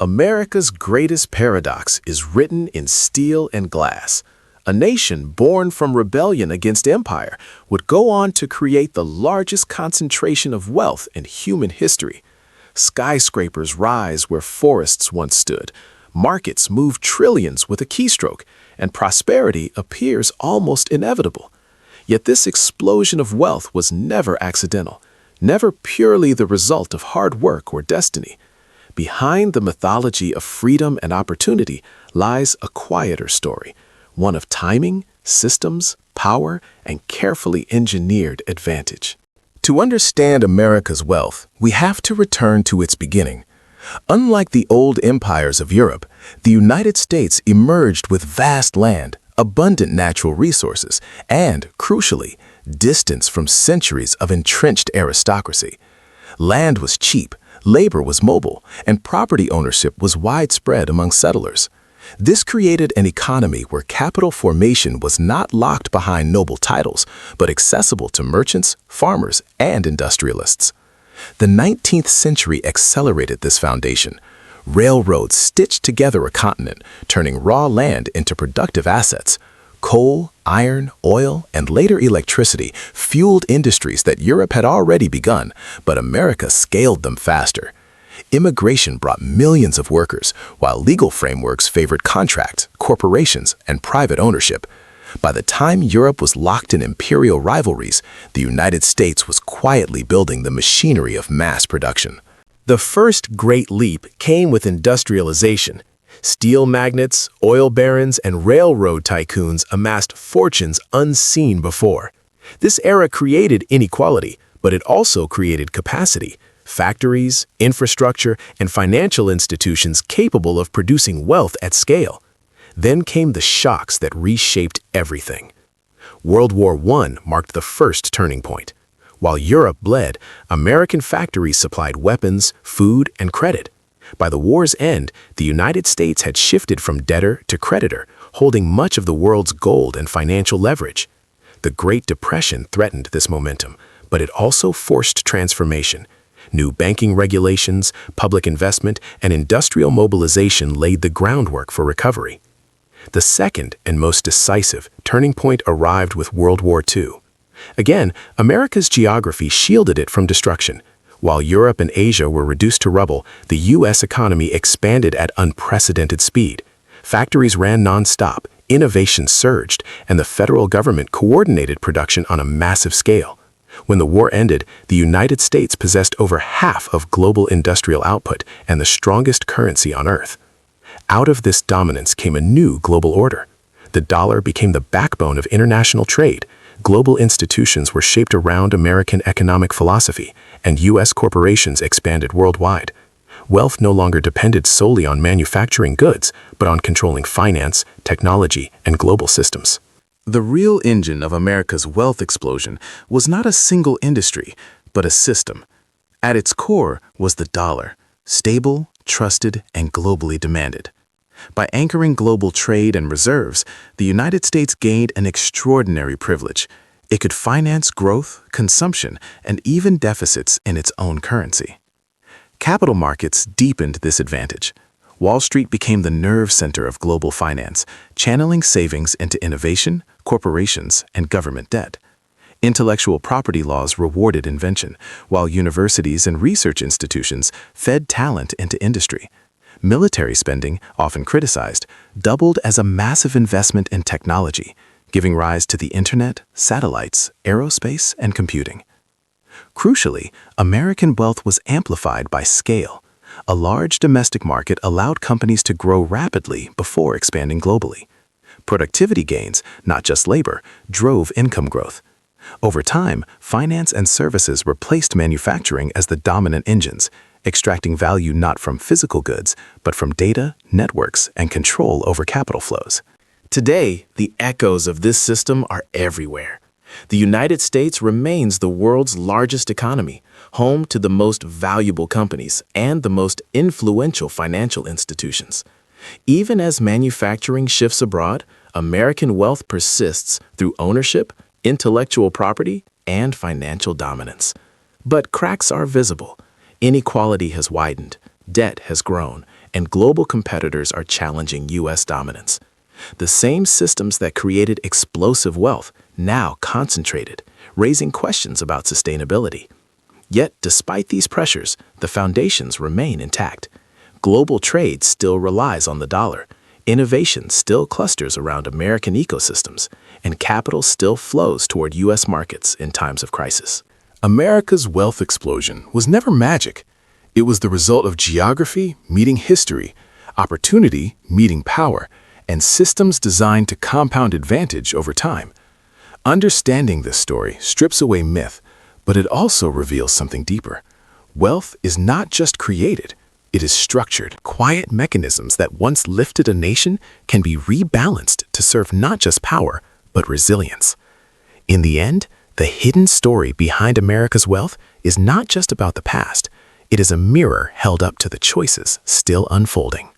America's greatest paradox is written in steel and glass. A nation born from rebellion against empire would go on to create the largest concentration of wealth in human history. Skyscrapers rise where forests once stood. Markets move trillions with a keystroke, and prosperity appears almost inevitable. Yet this explosion of wealth was never accidental, never purely the result of hard work or destiny. Behind the mythology of freedom and opportunity lies a quieter story, one of timing, systems, power, and carefully engineered advantage. To understand America's wealth, we have to return to its beginning. Unlike the old empires of Europe, the United States emerged with vast land, abundant natural resources, and, crucially, distance from centuries of entrenched aristocracy. Land was cheap, labor was mobile, and property ownership was widespread among settlers. This created an economy where capital formation was not locked behind noble titles, but accessible to merchants, farmers, and industrialists. The 19th century accelerated this foundation. Railroads stitched together a continent, turning raw land into productive assets. Coal, iron, oil, and later electricity fueled industries that Europe had already begun, but America scaled them faster. Immigration brought millions of workers, while legal frameworks favored contracts, corporations, and private ownership. By the time Europe was locked in imperial rivalries, the United States was quietly building the machinery of mass production. The first great leap came with industrialization. Steel magnates, oil barons, and railroad tycoons amassed fortunes unseen before. This era created inequality, but it also created capacity. Factories, infrastructure, and financial institutions capable of producing wealth at scale. Then came the shocks that reshaped everything. World War I marked the first turning point. While Europe bled, American factories supplied weapons, food, and credit. By the war's end, the United States had shifted from debtor to creditor, holding much of the world's gold and financial leverage. The Great Depression threatened this momentum, but it also forced transformation. New banking regulations, public investment, and industrial mobilization laid the groundwork for recovery. The second and most decisive turning point arrived with World War II. Again, America's geography shielded it from destruction. While Europe and Asia were reduced to rubble, the U.S. economy expanded at unprecedented speed. Factories ran non-stop, innovation surged, and the federal government coordinated production on a massive scale. When the war ended, the United States possessed over half of global industrial output and the strongest currency on Earth. Out of this dominance came a new global order. The dollar became the backbone of international trade. Global institutions were shaped around American economic philosophy, and U.S. corporations expanded worldwide. Wealth no longer depended solely on manufacturing goods, but on controlling finance, technology, and global systems. The real engine of America's wealth explosion was not a single industry, but a system. At its core was the dollar, stable, trusted, and globally demanded. By anchoring global trade and reserves, the United States gained an extraordinary privilege. It could finance growth, consumption, and even deficits in its own currency. Capital markets deepened this advantage. Wall Street became the nerve center of global finance, channeling savings into innovation, corporations, and government debt. Intellectual property laws rewarded invention, while universities and research institutions fed talent into industry. Military spending, often criticized, doubled as a massive investment in technology, giving rise to the internet, satellites, aerospace, and computing. Crucially, American wealth was amplified by scale. A large domestic market allowed companies to grow rapidly before expanding globally. Productivity gains, not just labor, drove income growth. Over time, finance and services replaced manufacturing as the dominant engines, extracting value not from physical goods, but from data, networks, and control over capital flows. Today, the echoes of this system are everywhere. The United States remains the world's largest economy, home to the most valuable companies and the most influential financial institutions. Even as manufacturing shifts abroad, American wealth persists through ownership, intellectual property, and financial dominance. But cracks are visible. Inequality has widened, debt has grown, and global competitors are challenging U.S. dominance. The same systems that created explosive wealth now concentrated, raising questions about sustainability. Yet, despite these pressures, the foundations remain intact. Global trade still relies on the dollar, innovation still clusters around American ecosystems, and capital still flows toward U.S. markets in times of crisis. America's wealth explosion was never magic. It was the result of geography meeting history, opportunity meeting power, and systems designed to compound advantage over time. Understanding this story strips away myth, but it also reveals something deeper. Wealth is not just created, it is structured. Quiet mechanisms that once lifted a nation can be rebalanced to serve not just power, but resilience. In the end, the hidden story behind America's wealth is not just about the past. It is a mirror held up to the choices still unfolding.